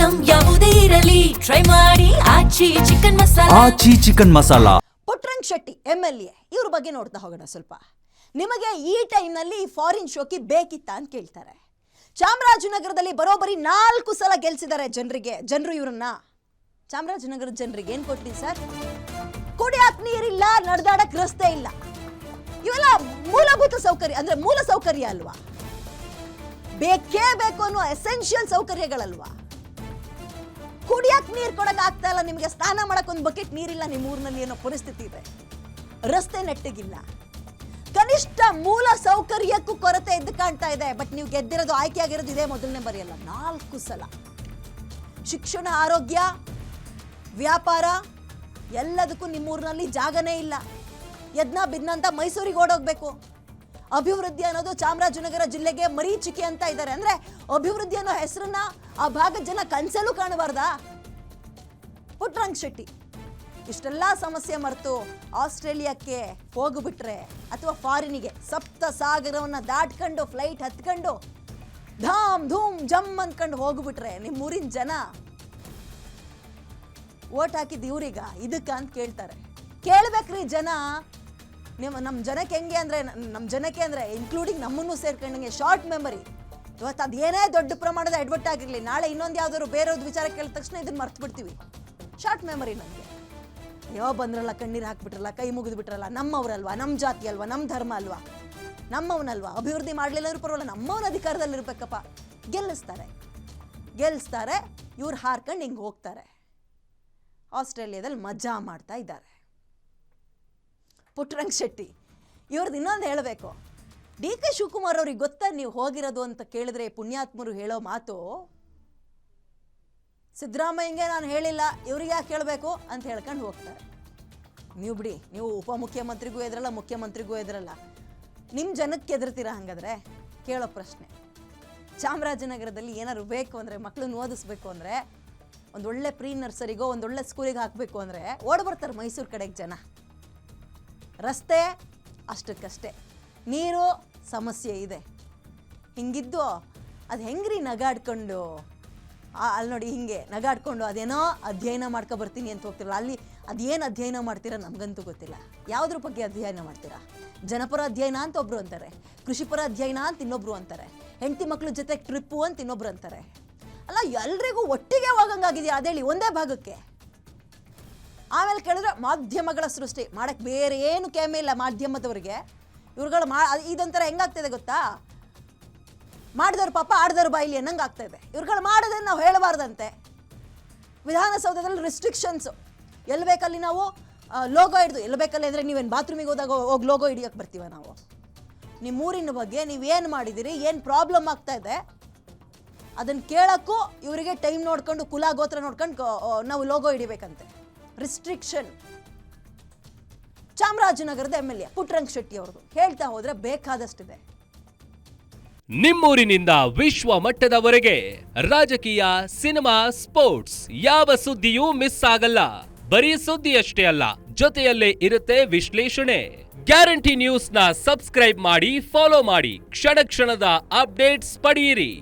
Item ಯಾವುದೇ ಇರಲಿ try ಮಾಡಿ ಆಚಿ ಚಿಕನ್ ಮಸಾಲಾ. ಪುಟ್ಟರಂಗ ಶೆಟ್ಟಿ MLA ಇವ್ರ ಬಗ್ಗೆ ನೋಡ್ತಾ ಹೋಗೋಣ ಸ್ವಲ್ಪ. ನಿಮಗೆ ಈ ಟೈಮ್ನಲ್ಲಿ ಫಾರಿನ್ ಶೋಕಿ ಬೇಕಿತ್ತಾ ಅಂತ ಕೇಳ್ತಾರೆ. ಚಾಮರಾಜನಗರದಲ್ಲಿ ಬರೋಬ್ಬರಿ 4 ಸಲ ಗೆಲ್ಸಿದ್ದಾರೆ ಜನರು ಇವ್ರನ್ನ. ಚಾಮರಾಜನಗರದ ಜನರಿಗೆ ಏನ್ ಕೊಟ್ರಿ ಸರ್? ಕುಡಿಯಾಕ್ ನೀರಿಲ್ಲ, ನಡೆದಾಡಕ್ ರಸ್ತೆ ಇಲ್ಲ. ಇವೆಲ್ಲ ಮೂಲಭೂತ ಸೌಕರ್ಯ ಅಂದ್ರೆ ಮೂಲ ಸೌಕರ್ಯ ಅಲ್ವಾ? ಬೇಕೇ ಬೇಕು ಅನ್ನೋ ಎಸೆನ್ಷಿಯಲ್ ಸೌಕರ್ಯಗಳಲ್ವಾ? ಕುಡಿಯಾಕ್ ನೀರು ಕೊಡಕ್ ಆಗ್ತಾ ಇಲ್ಲ ನಿಮ್ಗೆ, ಸ್ನಾನ ಮಾಡಕ್ ಒಂದು ಬಕೆಟ್ ನೀರಿಲ್ಲ ನಿಮ್ಮ ಊರಿನಲ್ಲಿ ಅನ್ನೋ ಪರಿಸ್ಥಿತಿ ಇದೆ. ರಸ್ತೆ ನೆಟ್ಟಿಗಿಲ್ಲ, ಕನಿಷ್ಠ ಮೂಲ ಸೌಕರ್ಯಕ್ಕೂ ಕೊರತೆ ಎದ್ದು ಕಾಣ್ತಾ ಇದೆ. ಬಟ್ ನೀವು ಗೆದ್ದಿರೋದು, ಆಯ್ಕೆ ಆಗಿರೋದು ಇದೇ ಮೊದಲನೇ ಬರೆಯಲ್ಲ, 4 ಸಲ. ಶಿಕ್ಷಣ, ಆರೋಗ್ಯ, ವ್ಯಾಪಾರ ಎಲ್ಲದಕ್ಕೂ ನಿಮ್ಮೂರಿನಲ್ಲಿ ಜಾಗನೇ ಇಲ್ಲ. ಯದ್ನ ಬಿದ್ನ ಅಂತ ಮೈಸೂರಿಗೆ ಓಡೋಗ್ಬೇಕು. ಅಭಿವೃದ್ಧಿ ಅನ್ನೋದು ಚಾಮರಾಜನಗರ ಜಿಲ್ಲೆಗೆ ಮರೀಚಿಕೆ ಅಂತ ಇದ್ದಾರೆ. ಅಂದ್ರೆ ಅಭಿವೃದ್ಧಿ ಅನ್ನೋ ಹೆಸರನ್ನ ಆ ಭಾಗದ ಜನ ಕನ್ಸಲ್ಲೂ ಕಾಣಬಾರ್ದಾ? ಪುಟ್ಟರಂಗ ಶೆಟ್ಟಿ ಇಷ್ಟೆಲ್ಲ ಸಮಸ್ಯೆ ಮರೆತು ಆಸ್ಟ್ರೇಲಿಯಾಕ್ಕೆ ಹೋಗ್ಬಿಟ್ರೆ ಅಥವಾ ಫಾರಿನಿಗೆ ಸಪ್ತ ಸಾಗರವನ್ನ ದಾಟ್ಕೊಂಡು ಫ್ಲೈಟ್ ಹತ್ಕೊಂಡು ಧಾಮ್ ಧೂಮ್ ಜಮ್ ಅಂದ್ಕೊಂಡು ಹೋಗ್ಬಿಟ್ರೆ ನಿಮ್ಮೂರಿನ ಜನ ಓಟ್ ಹಾಕಿದ್ ಇವ್ರಿಗ ಇದಕ್ಕ ಅಂತ ಕೇಳ್ತಾರೆ. ಕೇಳ್ಬೇಕ್ರಿ ಜನ. ನಮ್ಮ ಜನಕ್ಕೆ ಹೆಂಗೆ ಅಂದರೆ, ನಮ್ಮ ಜನಕ್ಕೆ ಅಂದರೆ ಇನ್ಕ್ಲೂಡಿಂಗ್ ನಮ್ಮನ್ನು ಸೇರ್ಕೊಂಡಂಗೆ ಶಾರ್ಟ್ ಮೆಮರಿ. ಇವತ್ತು ಅದು ಏನೇ ದೊಡ್ಡ ಪ್ರಮಾಣದ ಅಡ್ವರ್ಟ್ ಆಗಿರಲಿ, ನಾಳೆ ಇನ್ನೊಂದು ಯಾವ್ದಾದ್ರು ಬೇರೆಯವ್ರದ್ದು ವಿಚಾರ ಕೇಳಿದ ತಕ್ಷಣ ಇದನ್ನು ಮರ್ತು ಬಿಡ್ತೀವಿ. ಶಾರ್ಟ್ ಮೆಮರಿ ನನಗೆ. ಯಾವ ಬಂದ್ರಲ್ಲ, ಕಣ್ಣೀರು ಹಾಕ್ಬಿಟ್ರಲ್ಲ, ಕೈ ಮುಗಿದು ಬಿಟ್ರಲ್ಲ, ನಮ್ಮವ್ರಲ್ವಾ, ನಮ್ಮ ಜಾತಿ ಅಲ್ವಾ, ನಮ್ಮ ಧರ್ಮ ಅಲ್ವಾ, ನಮ್ಮವನಲ್ವಾ, ಅಭಿವೃದ್ಧಿ ಮಾಡಲಿಲ್ಲ ಇವ್ರು ಪರವಾಗಿಲ್ಲ, ನಮ್ಮವನ ಅಧಿಕಾರದಲ್ಲಿರ್ಬೇಕಪ್ಪ. ಗೆಲ್ಲಿಸ್ತಾರೆ ಇವ್ರು ಹಾರ್ಕೊಂಡು ಹಿಂಗೆ ಹೋಗ್ತಾರೆ. ಆಸ್ಟ್ರೇಲಿಯಾದಲ್ಲಿ ಮಜಾ ಮಾಡ್ತಾ ಇದ್ದಾರೆ ಪುಟ್ಟರಂಗ ಶೆಟ್ಟಿ. ಇವ್ರದ್ದು ಇನ್ನೊಂದು ಹೇಳಬೇಕು. DK ಶಿವಕುಮಾರ್ ಅವ್ರಿಗೆ ಗೊತ್ತಾ ನೀವು ಹೋಗಿರೋದು ಅಂತ ಕೇಳಿದ್ರೆ ಪುಣ್ಯಾತ್ಮರು ಹೇಳೋ ಮಾತು, ಸಿದ್ದರಾಮಯ್ಯಂಗೆ ನಾನು ಹೇಳಿಲ್ಲ, ಇವ್ರಿಗೆ ಯಾಕೆ ಹೇಳಬೇಕು ಅಂತ ಹೇಳ್ಕೊಂಡು ಹೋಗ್ತಾರೆ. ನೀವು ಬಿಡಿ, ನೀವು ಉಪಮುಖ್ಯಮಂತ್ರಿಗೂ ಎದುರಲ್ಲ, ಮುಖ್ಯಮಂತ್ರಿಗೂ ಎದುರಲ್ಲ, ನಿಮ್ಮ ಜನಕ್ಕೆ ಎದುರ್ತೀರಾ? ಹಾಗಾದ್ರೆ ಕೇಳೋ ಪ್ರಶ್ನೆ, ಚಾಮರಾಜನಗರದಲ್ಲಿ ಏನಾದ್ರು ಬೇಕು ಅಂದರೆ, ಮಕ್ಕಳನ್ನ ಓದಿಸ್ಬೇಕು ಅಂದರೆ, ಒಂದೊಳ್ಳೆ ಪ್ರೀ ನರ್ಸರಿಗೋ ಒಂದೊಳ್ಳೆ ಸ್ಕೂಲಿಗೆ ಹಾಕಬೇಕು ಅಂದರೆ ಓಡ್ಬರ್ತಾರೆ ಮೈಸೂರು ಕಡೆಗೆ ಜನ. ರಸ್ತೆ ಅಷ್ಟಕ್ಕಷ್ಟೇ, ನೀರು ಸಮಸ್ಯೆ ಇದೆ. ಹಿಂಗಿದ್ದು ಅದು ಹೆಂಗ್ರಿ ನಗಾಡ್ಕೊಂಡು ಅಲ್ಲಿ ನೋಡಿ ಹಿಂಗೆ ನಗಾಡ್ಕೊಂಡು ಅದೇನೋ ಅಧ್ಯಯನ ಮಾಡ್ಕೊಬರ್ತೀನಿ ಅಂತ ಹೋಗ್ತಿರಲ್ಲ, ಅಲ್ಲಿ ಅದೇನು ಅಧ್ಯಯನ ಮಾಡ್ತೀರಾ ನಮಗಂತೂ ಗೊತ್ತಿಲ್ಲ. ಯಾವುದ್ರ ಬಗ್ಗೆ ಅಧ್ಯಯನ ಮಾಡ್ತೀರಾ? ಜನಪರ ಅಧ್ಯಯನ ಅಂತ ಒಬ್ರು ಅಂತಾರೆ, ಕೃಷಿಪರ ಅಧ್ಯಯನ ಅಂತ ಇನ್ನೊಬ್ರು ಅಂತಾರೆ, ಹೆಂಡತಿ ಮಕ್ಳ ಜೊತೆ ಟ್ರಿಪ್ಪು ಅಂತ ಇನ್ನೊಬ್ರು ಅಂತಾರೆ. ಅಲ್ಲ, ಎಲ್ರಿಗೂ ಒಟ್ಟಿಗೆ ಹೋಗಂಗಾಗಿದೆಯಾ ಅದೇಳಿ ಒಂದೇ ಭಾಗಕ್ಕೆ? ಆಮೇಲೆ ಕೇಳಿದ್ರೆ ಮಾಧ್ಯಮಗಳ ಸೃಷ್ಟಿ ಮಾಡಕ್ಕೆ ಬೇರೆ ಏನು ಕೇಮೆ ಇಲ್ಲ ಮಾಧ್ಯಮದವ್ರಿಗೆ. ಇವ್ರುಗಳು ಇದೊಂಥರ ಹೆಂಗಾಗ್ತಿದೆ ಗೊತ್ತಾ? ಮಾಡಿದವ್ರು ಪಾಪ ಆಡ್ದವ್ರು ಬಾಯಿಲಿ ಅನ್ನಂಗೆ ಆಗ್ತಾ ಇದೆ. ಇವ್ರುಗಳು ಮಾಡೋದನ್ನು ನಾವು ಹೇಳಬಾರ್ದಂತೆ. ವಿಧಾನಸೌಧದಲ್ಲಿ ರಿಸ್ಟ್ರಿಕ್ಷನ್ಸು, ಎಲ್ಲಿ ಬೇಕಲ್ಲಿ ನಾವು ಲೋಗೋ ಹಿಡಿದು, ಎಲ್ಲಿ ಬೇಕಲ್ಲಿ ಅಂದರೆ ನೀವೇನು ಬಾತ್ರೂಮಿಗೆ ಹೋದಾಗ ಹೋಗಿ ಲೋಗೋ ಹಿಡಿಯೋಕ್ಕೆ ಬರ್ತೀವ ನಾವು? ನಿಮ್ಮೂರಿನ ಬಗ್ಗೆ ನೀವೇನು ಮಾಡಿದ್ದೀರಿ, ಏನು ಪ್ರಾಬ್ಲಮ್ ಆಗ್ತಾ ಇದೆ ಅದನ್ನು ಕೇಳೋಕ್ಕೂ ಇವರಿಗೆ ಟೈಮ್ ನೋಡ್ಕೊಂಡು, ಕುಲ ಗೋತ್ರ ನೋಡ್ಕೊಂಡು ನಾವು ಲೋಗೋ ಹಿಡಿಬೇಕಂತೆ. ರಿಸ್ಟ್ರಿಕ್ಷನ್. ಚಾಮರಾಜನಗರದ MLA ಪುಟ್ಟರಂಗ ಶೆಟ್ಟಿ ಅವ್ರದ್ದು ಹೇಳ್ತಾ ಹೋದ್ರೆ ಬೇಕಾದಷ್ಟಿದೆ. ನಿಮ್ಮೂರಿನಿಂದ ವಿಶ್ವ ಮಟ್ಟದವರೆಗೆ ರಾಜಕೀಯ, ಸಿನಿಮಾ, ಸ್ಪೋರ್ಟ್ಸ್ ಯಾವ ಸುದ್ದಿಯೂ ಮಿಸ್ ಆಗಲ್ಲ. ಬರೀ ಸುದ್ದಿಯಷ್ಟೇ ಅಲ್ಲ, ಜೊತೆಯಲ್ಲೇ ಇರುತ್ತೆ ವಿಶ್ಲೇಷಣೆ. ಗ್ಯಾರಂಟಿ ನ್ಯೂಸ್ನ ಸಬ್ಸ್ಕ್ರೈಬ್ ಮಾಡಿ, ಫಾಲೋ ಮಾಡಿ, ಕ್ಷಣ ಕ್ಷಣದ ಅಪ್ಡೇಟ್ಸ್ ಪಡೆಯಿರಿ.